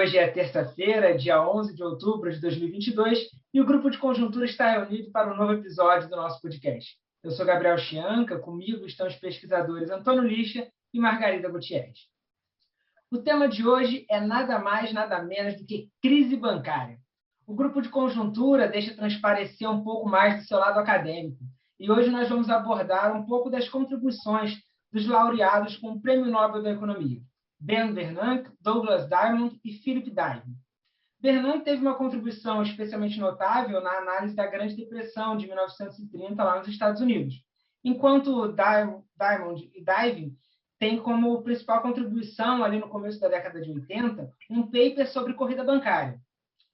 Hoje é terça-feira, dia 11 de outubro de 2022, e o Grupo de Conjuntura está reunido para um novo episódio do nosso podcast. Eu sou Gabriel Chianca, comigo estão os pesquisadores Antônio Lixa e Margarida Gutierrez. O tema de hoje é nada mais, nada menos do que crise bancária. O Grupo de Conjuntura deixa transparecer um pouco mais do seu lado acadêmico, e hoje nós vamos abordar um pouco das contribuições dos laureados com o Prêmio Nobel da Economia, Ben Bernanke, Douglas Diamond e Philip Diamond. Bernanke teve uma contribuição especialmente notável na análise da Grande Depressão de 1930 lá nos Estados Unidos, enquanto Diamond e Diamond têm como principal contribuição, ali no começo da década de 80, um paper sobre corrida bancária,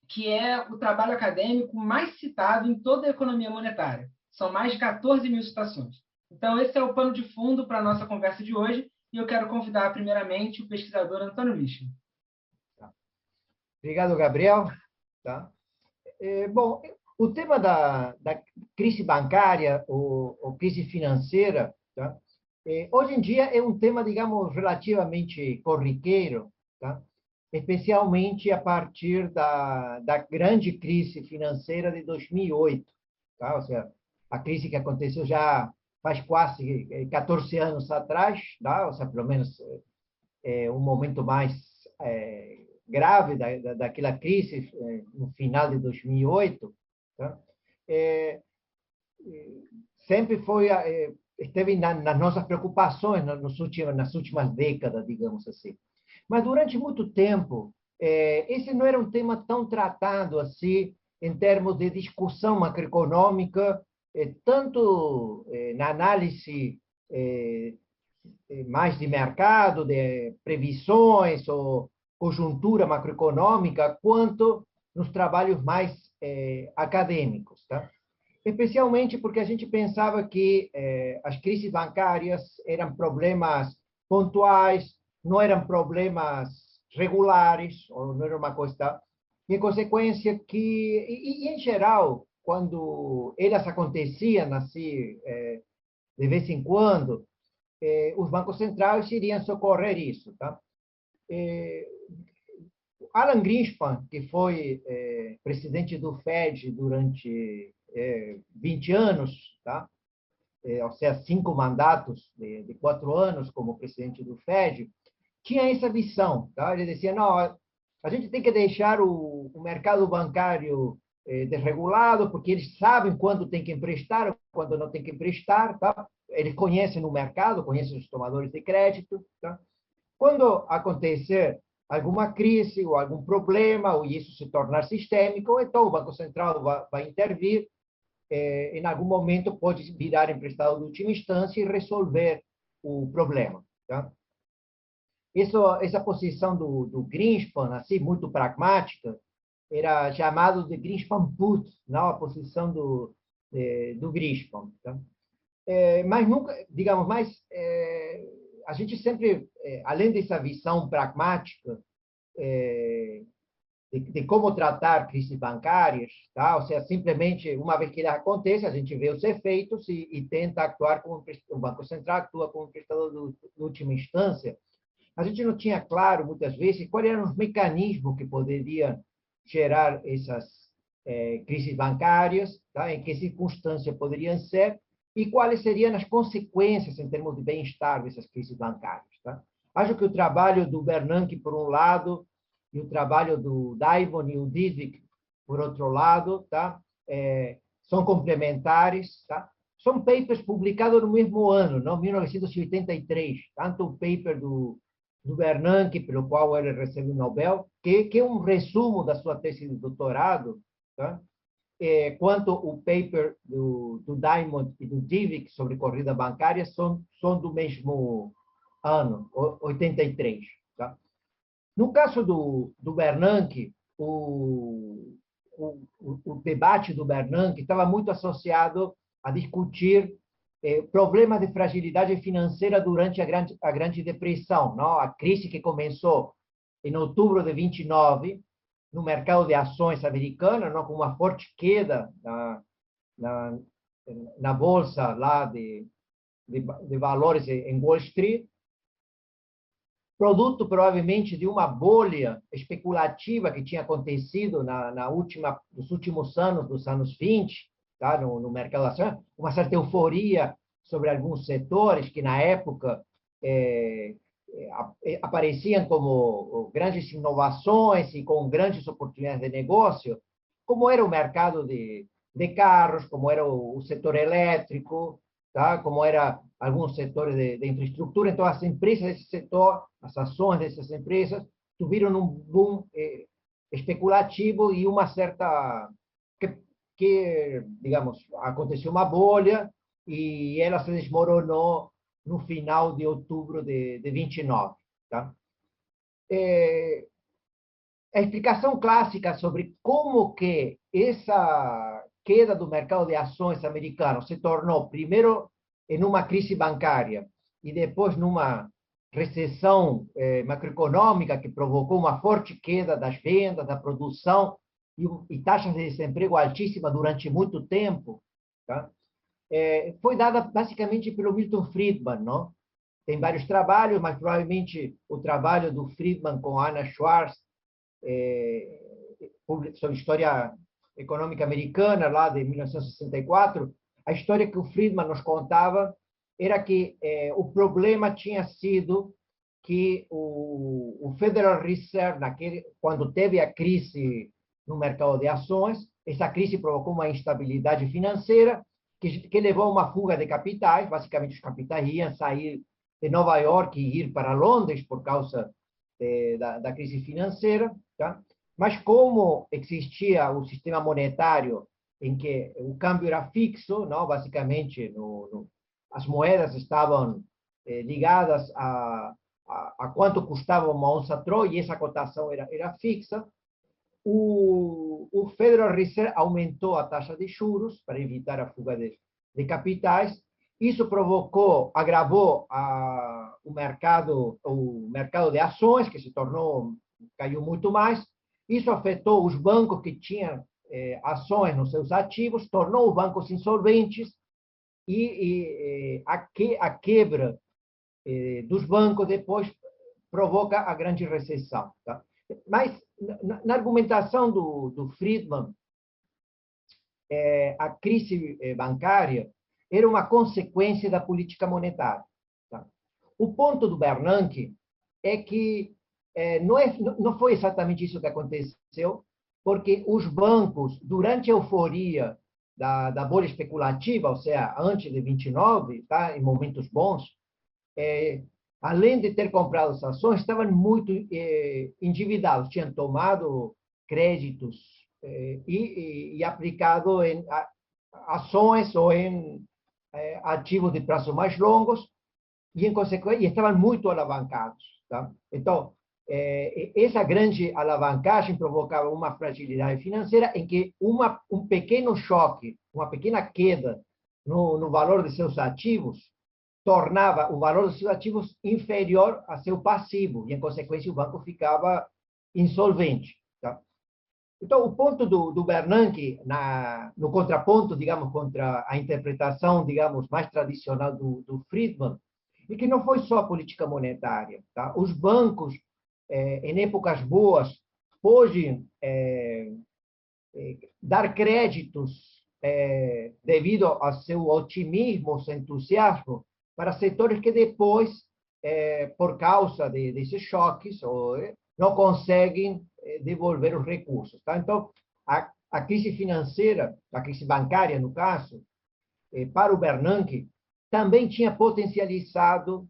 que é o trabalho acadêmico mais citado em toda a economia monetária. São mais de 14 mil citações. Então, esse é o pano de fundo para a nossa conversa de hoje, e eu quero convidar, primeiramente, o pesquisador Antônio Lixa. Obrigado, Gabriel. Tá? Bom, o tema da crise bancária ou crise financeira, tá? Hoje em dia é um tema, digamos, relativamente corriqueiro, tá? Especialmente a partir da grande crise financeira de 2008, tá? Ou seja, a crise que aconteceu já faz quase 14 anos atrás, tá? Ou seja, pelo menos um momento mais grave daquela crise no final de 2008, tá? Sempre esteve nas nossas preocupações nas últimas décadas, digamos assim. Mas durante muito tempo, esse não era um tema tão tratado assim em termos de discussão macroeconômica, tanto na análise mais de mercado, de previsões ou conjuntura macroeconômica, quanto nos trabalhos mais acadêmicos, tá? Especialmente porque a gente pensava que as crises bancárias eram problemas pontuais, não eram problemas regulares, ou não era uma coisa... Em consequência que, em geral, quando elas aconteciam assim, de vez em quando, os bancos centrais iriam socorrer isso, tá? Alan Greenspan, que foi presidente do Fed durante 20 anos, tá? Ou seja, 5 mandatos de 4 anos como presidente do Fed, tinha essa visão, tá? Ele dizia, não, a gente tem que deixar o mercado bancário desregulado, porque eles sabem quando tem que emprestar, quando não tem que emprestar, tá? Eles conhecem o mercado, conhecem os tomadores de crédito, tá? Quando acontecer alguma crise ou algum problema, ou isso se tornar sistêmico, então o Banco Central vai intervir, em algum momento pode virar emprestado de última instância e resolver o problema, tá? Essa posição do Greenspan, assim, muito pragmática, era chamado de Greenspan put, não a posição do Greenspan, tá? Mas nunca, digamos, a gente sempre, além dessa visão pragmática de como tratar crises bancárias, tá? Ou seja, simplesmente, uma vez que ela acontece, a gente vê os efeitos e tenta actuar como o Banco Central atua como prestador de última instância. A gente não tinha claro, muitas vezes, quais eram os mecanismos que poderiam gerar essas crises bancárias, tá? Em que circunstâncias poderiam ser, e quais seriam as consequências em termos de bem-estar dessas crises bancárias, tá? Acho que o trabalho do Bernanke, por um lado, e o trabalho do Diamond e o Didrik, por outro lado, tá? São complementares, tá? São papers publicados no mesmo ano, não? 1983, tanto o paper do Bernanke, pelo qual ele recebeu o Nobel, que é um resumo da sua tese de doutorado, tá? Quanto o paper do Diamond e do Didrik sobre corrida bancária são do mesmo ano, 83. Tá? No caso do Bernanke, o debate do Bernanke estava muito associado a discutir problemas de fragilidade financeira durante a Grande Depressão, não? A crise que começou em outubro de 29, no mercado de ações americano, não? Com uma forte queda na bolsa lá de valores em Wall Street, produto provavelmente de uma bolha especulativa que tinha acontecido nos últimos anos, dos anos 20, tá? no mercado de ações, uma certa euforia sobre alguns setores que, na época, apareciam como grandes inovações e com grandes oportunidades de negócio, como era o mercado de carros, como era o setor elétrico, tá? Como era alguns setores de infraestrutura. Então, as empresas desse setor, as ações dessas empresas, tiveram um boom especulativo e uma certa... digamos, aconteceu uma bolha e ela se desmoronou no final de outubro de 29. Tá? A explicação clássica sobre como que essa queda do mercado de ações americano se tornou, primeiro, em uma crise bancária e depois numa recessão macroeconômica que provocou uma forte queda das vendas, da produção e taxas de desemprego altíssimas durante muito tempo, tá? Foi dada basicamente pelo Milton Friedman, não? Tem vários trabalhos, mas provavelmente o trabalho do Friedman com Anna Schwartz sobre história econômica americana, lá de 1964, a história que o Friedman nos contava era que o problema tinha sido que o Federal Reserve, quando teve a crise no mercado de ações, essa crise provocou uma instabilidade financeira que levou a uma fuga de capitais. Basicamente, os capitais iam sair de Nova York e ir para Londres por causa da crise financeira, tá? Mas como existia o sistema monetário em que o câmbio era fixo, não? Basicamente as moedas estavam ligadas a quanto custava uma onça Troy, e essa cotação era fixa, o Federal Reserve aumentou a taxa de juros para evitar a fuga de capitais. Isso agravou o mercado de ações, que caiu muito mais. Isso afetou os bancos que tinham ações nos seus ativos, tornou os bancos insolventes e a quebra dos bancos depois provoca a grande recessão. Tá? Mas, na argumentação do Friedman, a crise bancária era uma consequência da política monetária. Tá? O ponto do Bernanke é que não foi exatamente isso que aconteceu, porque os bancos, durante a euforia da bolha especulativa, ou seja, antes de 29, tá? Em momentos bons, além de ter comprado as ações, estavam muito endividados, tinham tomado créditos e aplicado em ações ou em ativos de prazo mais longos e, em consequência, estavam muito alavancados. Tá? Então, essa grande alavancagem provocava uma fragilidade financeira em que um pequeno choque, uma pequena queda no valor de seus ativos tornava o valor dos seus ativos inferior a seu passivo e, em consequência, o banco ficava insolvente. Tá? Então, o ponto do Bernanke, no contraponto, digamos, contra a interpretação, digamos, mais tradicional do Friedman, é que não foi só a política monetária. Tá? Os bancos, em épocas boas, podem dar créditos devido ao seu otimismo, ao seu entusiasmo, para setores que depois, por causa desses choques, não conseguem devolver os recursos. Tá? Então, a crise financeira, a crise bancária, no caso, para o Bernanke, também tinha potencializado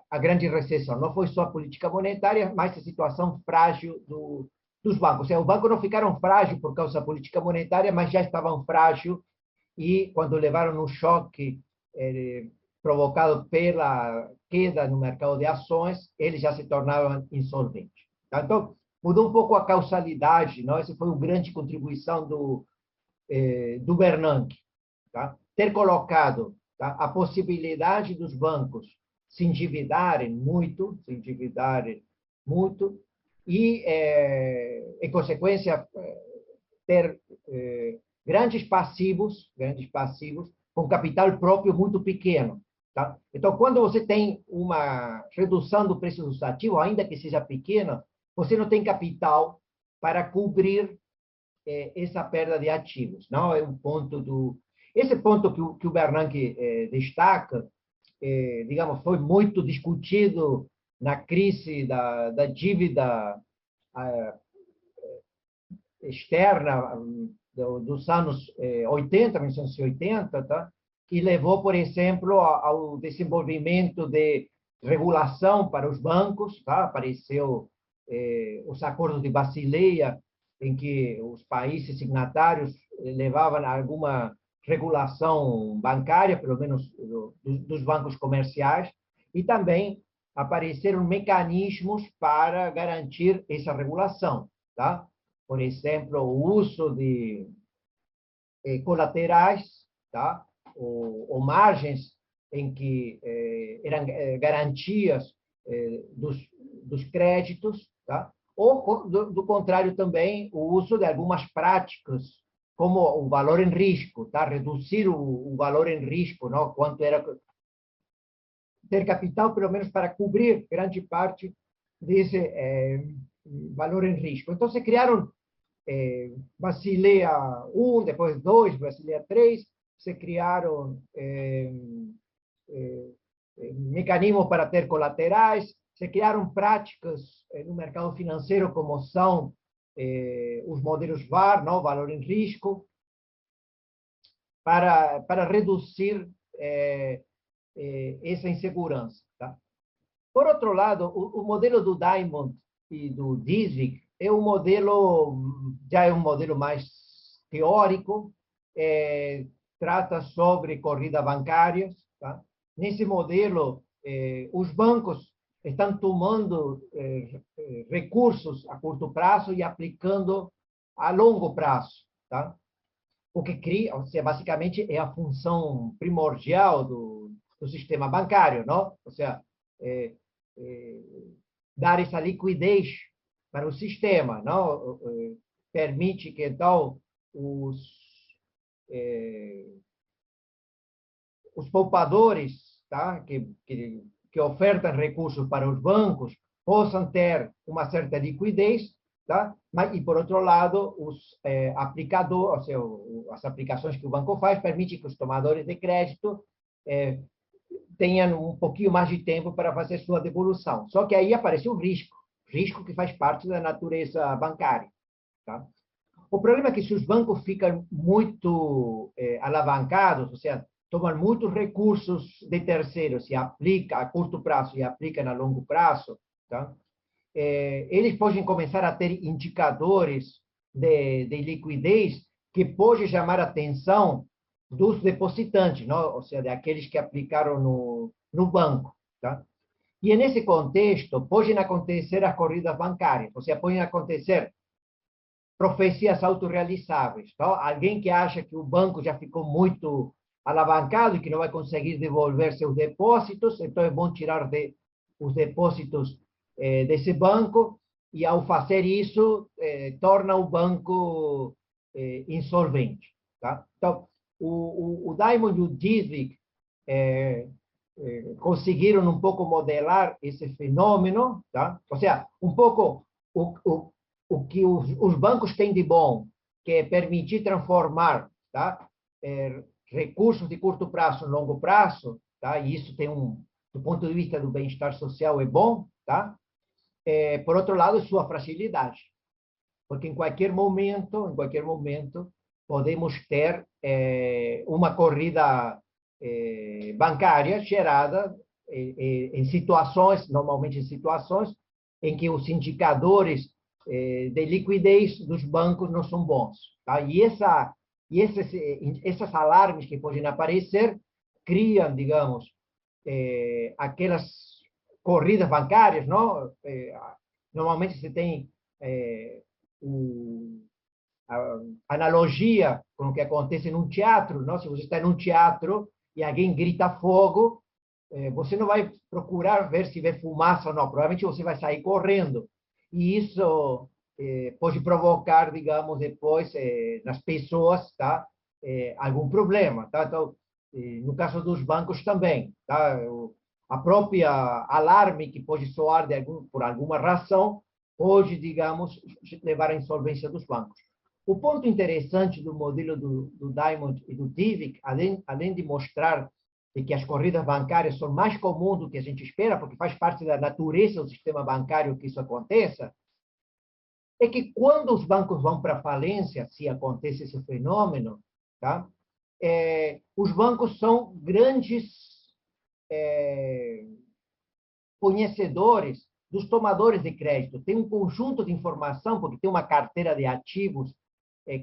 a grande recessão. Não foi só a política monetária, mas a situação frágil dos bancos. Ou seja, os bancos não ficaram frágeis por causa da política monetária, mas já estavam frágeis e, quando levaram um choque provocado pela queda no mercado de ações, eles já se tornaram insolventes. Tá? Então, mudou um pouco a causalidade. Não? Essa foi uma grande contribuição do Bernanke. Tá? Ter colocado, tá, a possibilidade dos bancos se endividarem muito e, em consequência, ter grandes passivos com capital próprio muito pequeno. tá? Então, quando você tem uma redução do preço dos ativos, ainda que seja pequena, você não tem capital para cobrir essa perda de ativos. Não é um ponto do... Esse ponto que o Bernanke destaca, digamos, foi muito discutido na crise da dívida externa dos anos 80, 1980, tá? Que levou, por exemplo, ao desenvolvimento de regulação para os bancos, tá? Apareceu os acordos de Basileia, em que os países signatários levavam alguma regulação bancária, pelo menos dos bancos comerciais, e também apareceram mecanismos para garantir essa regulação, tá? Por exemplo, o uso de colaterais, tá? Ou margens em que eram garantias dos créditos, tá? Ou, do contrário, também o uso de algumas práticas, como o valor em risco, tá? Reduzir o valor em risco, não? Quanto era ter capital, pelo menos para cobrir grande parte desse valor em risco. Então, se criaram Basileia 1, depois 2, Basileia 3, se criaram mecanismos para ter colaterais, se criaram práticas no mercado financeiro, como são os modelos VaR, não, valor em risco, para reduzir essa insegurança. Tá? Por outro lado, o modelo do Diamond e do Dizvig já é um modelo mais teórico, trata sobre corridas bancárias. Tá? Nesse modelo, os bancos estão tomando recursos a curto prazo e aplicando a longo prazo. Tá? O que cria, ou seja, basicamente, é a função primordial do sistema bancário, não? Ou seja, dar essa liquidez para o sistema, não? Permite que, então, os poupadores, tá? que ofertam recursos para os bancos possam ter uma certa liquidez, tá? Mas, e, por outro lado, os aplicadores, ou seja, as aplicações que o banco faz, permitem que os tomadores de crédito tenham um pouquinho mais de tempo para fazer sua devolução. Só que aí aparece o risco que faz parte da natureza bancária. Tá? O problema é que se os bancos ficam muito alavancados, ou seja, tomam muitos recursos de terceiros e aplica a curto prazo e aplicam a longo prazo, tá? Eles podem começar a ter indicadores de liquidez que podem chamar a atenção dos depositantes, não? Ou seja, daqueles que aplicaram no banco. Tá? E, nesse contexto, podem acontecer as corridas bancárias, ou seja, podem acontecer profecias autorrealizáveis. Tá? Alguém que acha que o banco já ficou muito alavancado e que não vai conseguir devolver seus depósitos, então é bom tirar os depósitos desse banco, e, ao fazer isso, torna o banco insolvente. Tá? Então, o Diamond e o Dizvig conseguiram um pouco modelar esse fenômeno, tá? Ou seja, um pouco o que os bancos têm de bom, que é permitir transformar, tá? Recursos de curto prazo em longo prazo, tá? E isso tem do ponto de vista do bem-estar social, é bom, tá? Por outro lado, sua fragilidade, porque em qualquer momento, podemos ter uma corrida bancária gerada em situações, normalmente em situações, em que os indicadores de liquidez dos bancos não são bons. Tá? E esses alarmes que podem aparecer criam, digamos, aquelas corridas bancárias, não? Normalmente se tem a analogia com o que acontece num teatro, não? Se você está num teatro e alguém grita fogo, você não vai procurar ver se vê fumaça ou não, provavelmente você vai sair correndo. E isso pode provocar, digamos, depois nas pessoas, tá? Algum problema. Tá? Então, no caso dos bancos também. Tá? A própria alarme que pode soar por alguma razão pode, digamos, levar à insolvência dos bancos. O ponto interessante do modelo do Diamond e do Dybvig, além de mostrar que as corridas bancárias são mais comuns do que a gente espera, porque faz parte da natureza do sistema bancário que isso aconteça, é que quando os bancos vão para a falência, se acontece esse fenômeno, tá? Os bancos são grandes conhecedores dos tomadores de crédito. Tem um conjunto de informação, porque tem uma carteira de ativos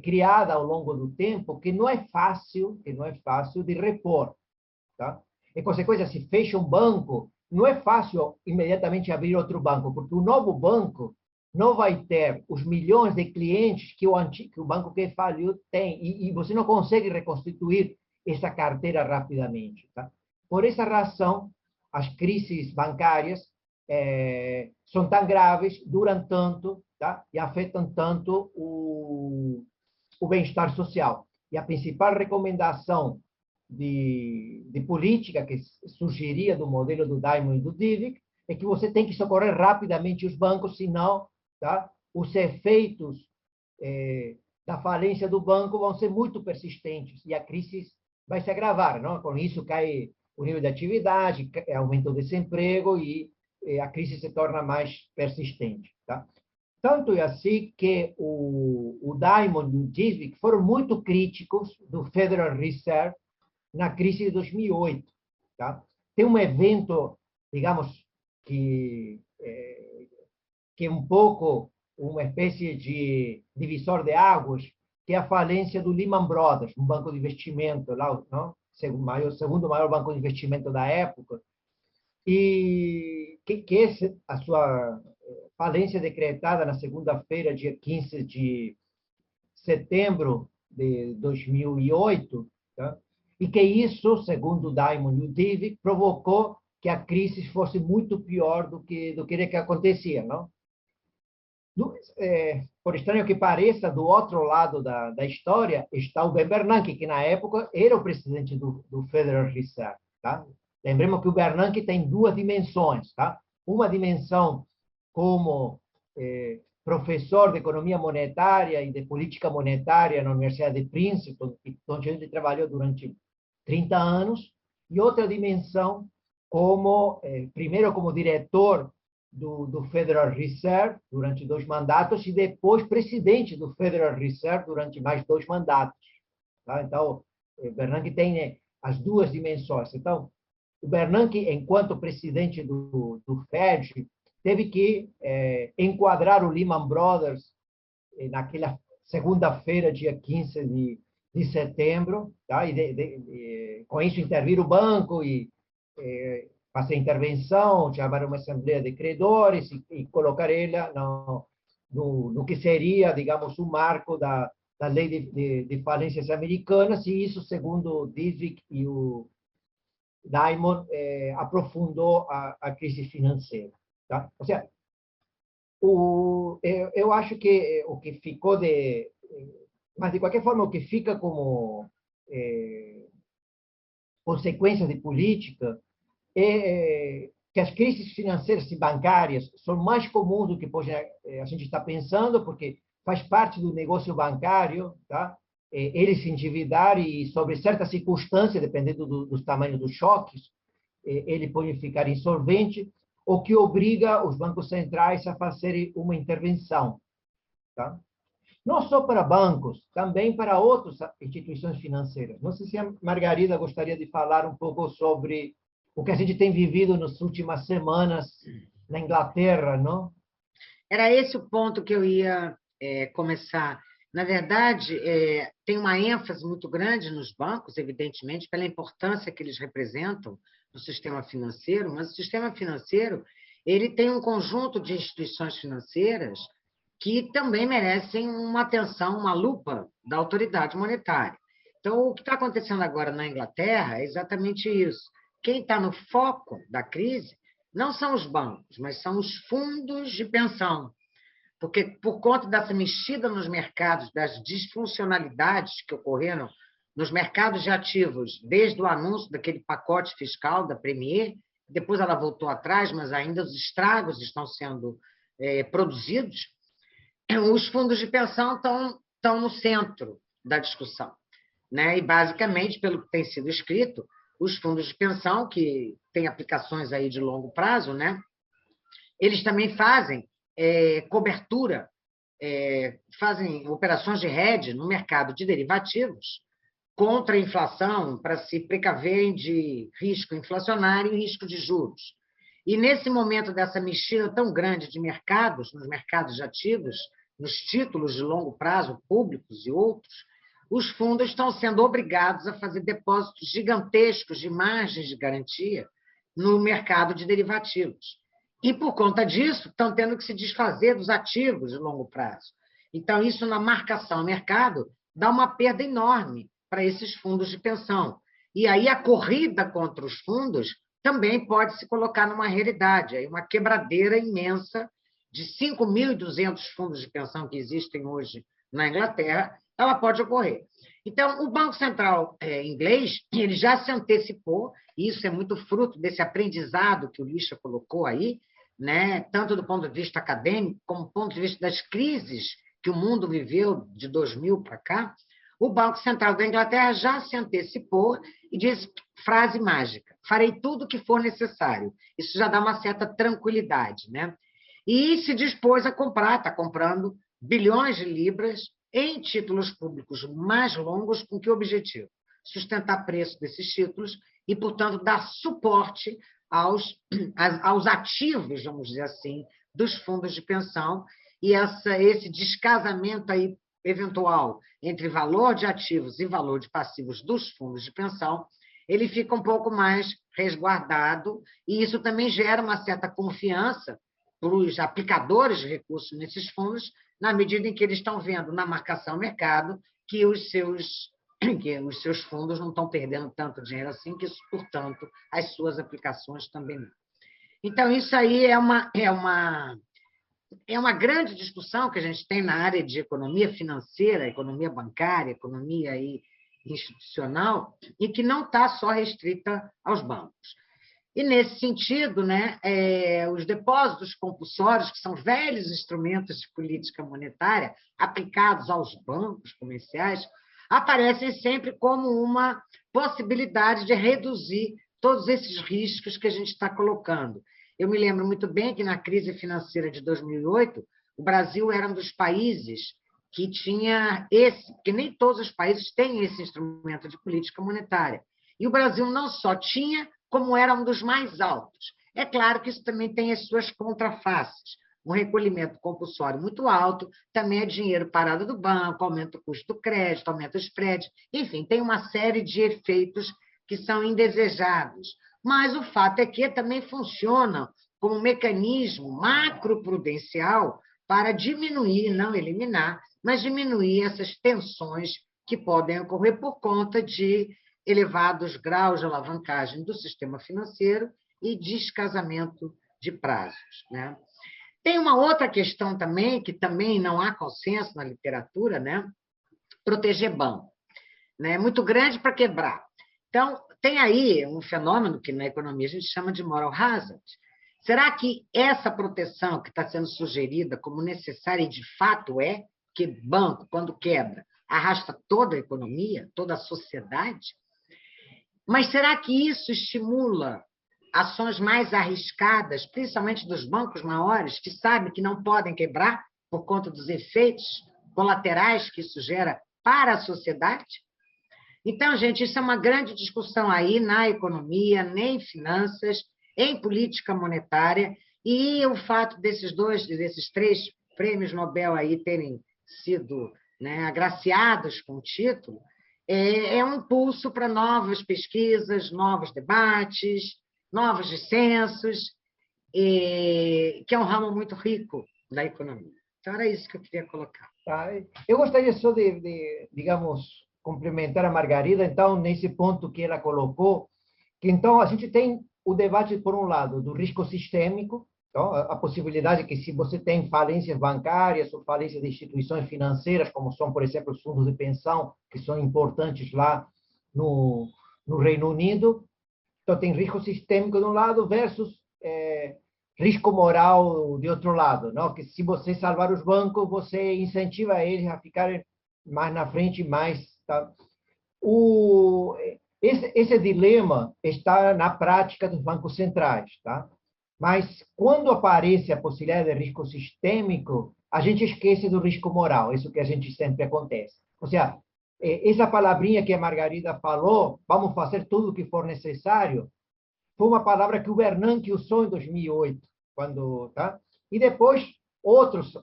criada ao longo do tempo, que não é fácil de repor. Tá? Em consequência, se fecha um banco, não é fácil imediatamente abrir outro banco, porque o novo banco não vai ter os milhões de clientes que o banco que faliu tem, e você não consegue reconstituir essa carteira rapidamente. Tá? Por essa razão, as crises bancárias são tão graves, duram tanto, tá? E afetam tanto o bem-estar social. E a principal recomendação de política que surgiria do modelo do Diamond e do Dybvig é que você tem que socorrer rapidamente os bancos, senão, tá? Os efeitos da falência do banco vão ser muito persistentes e a crise vai se agravar, não? Com isso cai o nível de atividade, aumenta o desemprego e a crise se torna mais persistente, tá? Tanto é assim que o Diamond e o Dybvig foram muito críticos do Federal Reserve na crise de 2008. Tá? Tem um evento, digamos, que é um pouco uma espécie de divisor de águas, que é a falência do Lehman Brothers, um banco de investimento, lá, não? Segundo maior banco de investimento da época, e que a sua falência decretada na segunda-feira, dia 15 de setembro de 2008, tá? E que isso, segundo o Diamond e o Dybvig, provocou que a crise fosse muito pior do que acontecia, não? Por estranho que pareça, do outro lado da história está o Ben Bernanke, que na época era o presidente do Federal Reserve. Tá? Lembremos que o Bernanke tem duas dimensões. Tá? Uma dimensão como professor de economia monetária e de política monetária na Universidade de Princeton, onde ele trabalhou durante 30 anos, e outra dimensão primeiro como diretor do Federal Reserve durante 2 mandatos e depois presidente do Federal Reserve durante mais 2 mandatos. Tá? Então, Bernanke tem as duas dimensões. Então, o Bernanke, enquanto presidente do Fed, teve que enquadrar o Lehman Brothers naquela segunda-feira, dia 15 de setembro, tá? E com isso intervir o banco e fazer intervenção, chamar uma assembleia de credores e colocar ela no que seria, digamos, o marco da lei de falências americanas, e isso, segundo o Dybvig e o Diamond, aprofundou a crise financeira. Tá? Ou seja, eu acho que o que ficou mas, de qualquer forma, o que fica como consequência de política que as crises financeiras e bancárias são mais comuns do que a gente está pensando, porque faz parte do negócio bancário, tá? Ele se endividar e, sobre certas circunstâncias, dependendo dos tamanhos dos choques, ele pode ficar insolvente, o que obriga os bancos centrais a fazerem uma intervenção. Tá? Não só para bancos, também para outras instituições financeiras. Não sei se a Margarida gostaria de falar um pouco sobre o que a gente tem vivido nas últimas semanas na Inglaterra, não? Era esse o ponto que eu ia começar. Na verdade, tem uma ênfase muito grande nos bancos, evidentemente, pela importância que eles representam no sistema financeiro, mas o sistema financeiro ele tem um conjunto de instituições financeiras que também merecem uma atenção, uma lupa da autoridade monetária. Então, o que está acontecendo agora na Inglaterra é exatamente isso. Quem está no foco da crise não são os bancos, mas são os fundos de pensão. Porque, por conta dessa mexida nos mercados, das disfuncionalidades que ocorreram nos mercados de ativos, desde o anúncio daquele pacote fiscal da Premier, depois ela voltou atrás, mas ainda os estragos estão sendo produzidos, os fundos de pensão estão no centro da discussão, né? E, basicamente, pelo que tem sido escrito, os fundos de pensão, que têm aplicações aí de longo prazo, né? Eles também fazem cobertura, fazem operações de hedge no mercado de derivativos contra a inflação, para se precaverem de risco inflacionário e risco de juros. E, nesse momento dessa mexida tão grande de mercados, nos mercados de ativos, nos títulos de longo prazo, públicos e outros, os fundos estão sendo obrigados a fazer depósitos gigantescos de margens de garantia no mercado de derivativos. E, por conta disso, estão tendo que se desfazer dos ativos de longo prazo. Então, isso, na marcação ao mercado, dá uma perda enorme para esses fundos de pensão. E aí a corrida contra os fundos também pode se colocar numa realidade, aí uma quebradeira imensa de 5.200 fundos de pensão que existem hoje na Inglaterra, ela pode ocorrer. Então, o Banco Central inglês ele já se antecipou, e isso é muito fruto desse aprendizado que o Lixa colocou aí, né? Tanto do ponto de vista acadêmico, como do ponto de vista das crises que o mundo viveu de 2000 para cá. O Banco Central da Inglaterra já se antecipou e disse, frase mágica, farei tudo o que for necessário. Isso já dá uma certa tranquilidade, né? E se dispôs a comprar, está comprando bilhões de libras em títulos públicos mais longos, com que objetivo? Sustentar o preço desses títulos e, portanto, dar suporte aos ativos, vamos dizer assim, dos fundos de pensão, e esse descasamento aí eventual entre valor de ativos e valor de passivos dos fundos de pensão, ele fica um pouco mais resguardado, e isso também gera uma certa confiança para os aplicadores de recursos nesses fundos, na medida em que eles estão vendo na marcação mercado que os seus fundos não estão perdendo tanto dinheiro assim, que, portanto, as suas aplicações também não. Então, isso aí é uma grande discussão que a gente tem na área de economia financeira, economia bancária, economia aí institucional, e que não está só restrita aos bancos. E, nesse sentido, né, os depósitos compulsórios, que são velhos instrumentos de política monetária aplicados aos bancos comerciais, aparecem sempre como uma possibilidade de reduzir todos esses riscos que a gente está colocando. Eu me lembro muito bem que, na crise financeira de 2008, o Brasil era um dos países que tinha porque nem todos os países têm esse instrumento de política monetária. E o Brasil não só tinha, como era um dos mais altos. É claro que isso também tem as suas contrafaces. Um recolhimento compulsório muito alto também é dinheiro parado do banco, aumenta o custo do crédito, aumenta o spread, enfim, tem uma série de efeitos que são indesejados. Mas o fato é que também funciona como um mecanismo macroprudencial para diminuir, não eliminar, mas diminuir essas tensões que podem ocorrer por conta de elevados graus de alavancagem do sistema financeiro e descasamento de prazos, né? Tem uma outra questão também, que também não há consenso na literatura, né? Proteger banco, né? É muito grande para quebrar. Então, tem aí um fenômeno que na economia a gente chama de moral hazard. Será que essa proteção que está sendo sugerida como necessária e de fato é, que banco, quando quebra, arrasta toda a economia, toda a sociedade? Mas será que isso estimula ações mais arriscadas, principalmente dos bancos maiores, que sabem que não podem quebrar por conta dos efeitos colaterais que isso gera para a sociedade? Então, gente, isso é uma grande discussão aí na economia, em finanças, em política monetária, e o fato desses três prêmios Nobel aí terem sido, né, agraciados com o título, é um impulso para novas pesquisas, novos debates, novos dissensos, que é um ramo muito rico da economia. Então, era isso que eu queria colocar. Eu gostaria só digamos, complementar a Margarida, então, nesse ponto que ela colocou, que então a gente tem o debate, por um lado, do risco sistêmico, Então, a possibilidade que, se você tem falências bancárias ou falências de instituições financeiras, como são, por exemplo, os fundos de pensão, que são importantes lá no Reino Unido, então tem risco sistêmico de um lado versus risco moral de outro lado, não? Que se você salvar os bancos, você incentiva eles a ficarem mais na frente, mais, tá? Esse dilema está na prática dos bancos centrais, tá? Mas quando aparece a possibilidade de risco sistêmico, a gente esquece do risco moral, isso que a gente sempre acontece. Ou seja, essa palavrinha que a Margarida falou, vamos fazer tudo o que for necessário, foi uma palavra que o Bernanke usou em 2008, quando, tá? E depois outros,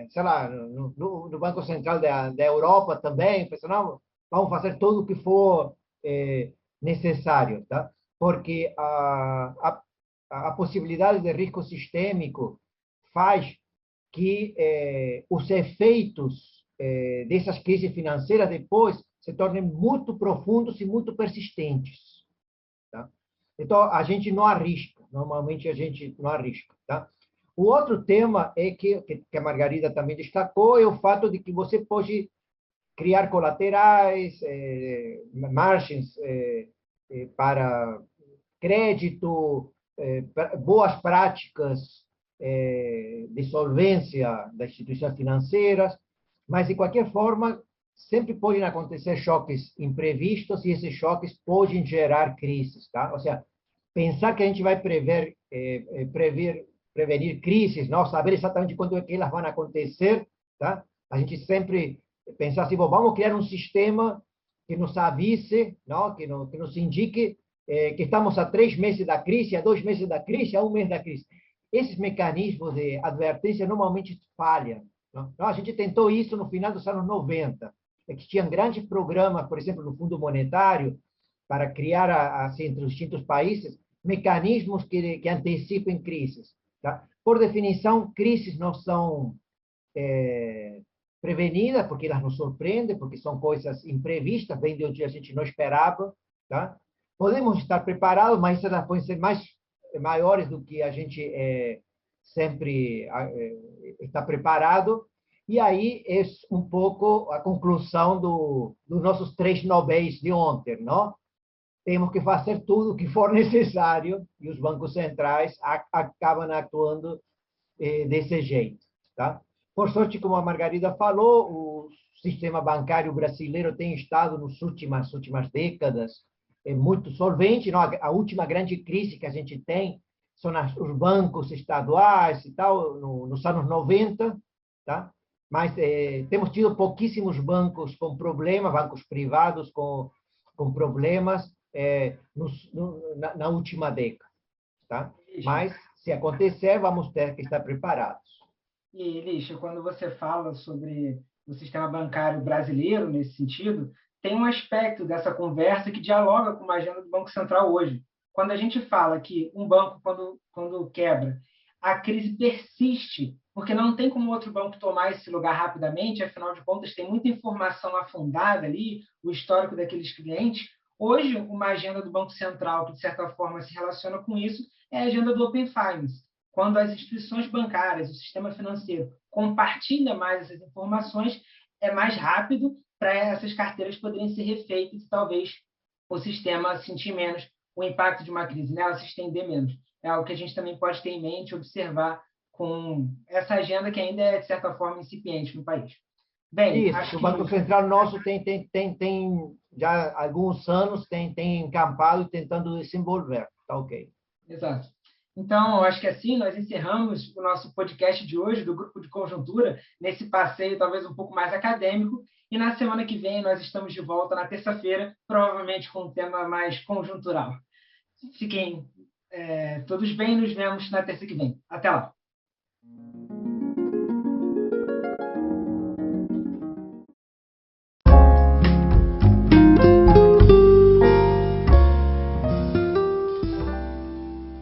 sei lá, no Banco Central da Europa também, pensaram, não, vamos fazer tudo o que for necessário, tá? Porque a possibilidade de risco sistêmico faz que os efeitos dessas crises financeiras depois se tornem muito profundos e muito persistentes, tá? Então, a gente não arrisca, normalmente a gente não arrisca, tá? O outro tema é que a Margarida também destacou, é o fato de que você pode criar colaterais, margens para crédito, boas práticas de solvência das instituições financeiras, mas, de qualquer forma, sempre podem acontecer choques imprevistos e esses choques podem gerar crises, tá? Ou seja, pensar que a gente vai prevenir crises, não saber exatamente quando é que elas vão acontecer, tá? A gente sempre pensar assim, bom, vamos criar um sistema que nos avise, não? Que nos indique que estamos a 3 meses da crise, a 2 meses da crise, a 1 mês da crise. Esses mecanismos de advertência normalmente falham. Não? Então, a gente tentou isso no final dos anos 90, que tinham grandes programas, por exemplo, no Fundo Monetário, para criar, assim, entre os distintos países, mecanismos que antecipem crises. Tá? Por definição, crises não são prevenidas, porque elas nos surpreendem, porque são coisas imprevistas, vêm de onde a gente não esperava. Tá? Podemos estar preparados, mas elas podem ser maiores do que a gente sempre está preparado. E aí é um pouco a conclusão dos nossos 3 Nobéis de ontem, não? Temos que fazer tudo o que for necessário e os bancos centrais acabam atuando desse jeito, tá? Por sorte, como a Margarida falou, o sistema bancário brasileiro tem estado nas últimas décadas muito solvente, não? A última grande crise que a gente tem são os bancos estaduais e tal, nos anos 90, tá? Mas temos tido pouquíssimos bancos com problemas, bancos privados com problemas na última década, tá? Mas, se acontecer, vamos ter que estar preparados. E, Lixa, quando você fala sobre o sistema bancário brasileiro, nesse sentido, tem um aspecto dessa conversa que dialoga com uma agenda do Banco Central hoje. Quando a gente fala que um banco, quando quebra, a crise persiste, porque não tem como outro banco tomar esse lugar rapidamente, afinal de contas, tem muita informação afundada ali, o histórico daqueles clientes. Hoje, uma agenda do Banco Central, que de certa forma se relaciona com isso, é a agenda do Open Finance. Quando as instituições bancárias, o sistema financeiro, compartilham mais essas informações, é mais rápido para essas carteiras poderem ser refeitas e talvez o sistema sentir menos o impacto de uma crise, né? Ela se estender menos. É algo que a gente também pode ter em mente, observar com essa agenda que ainda é, de certa forma, incipiente no país. Bem, isso, acho o Banco Central nosso tem já há alguns anos, tem encampado e tentando desenvolver. Tá ok. Exato. Então, acho que assim nós encerramos o nosso podcast de hoje, do Grupo de Conjuntura, nesse passeio talvez um pouco mais acadêmico. E na semana que vem nós estamos de volta, na terça-feira, provavelmente com um tema mais conjuntural. Fiquem todos bem, nos vemos na terça que vem. Até lá!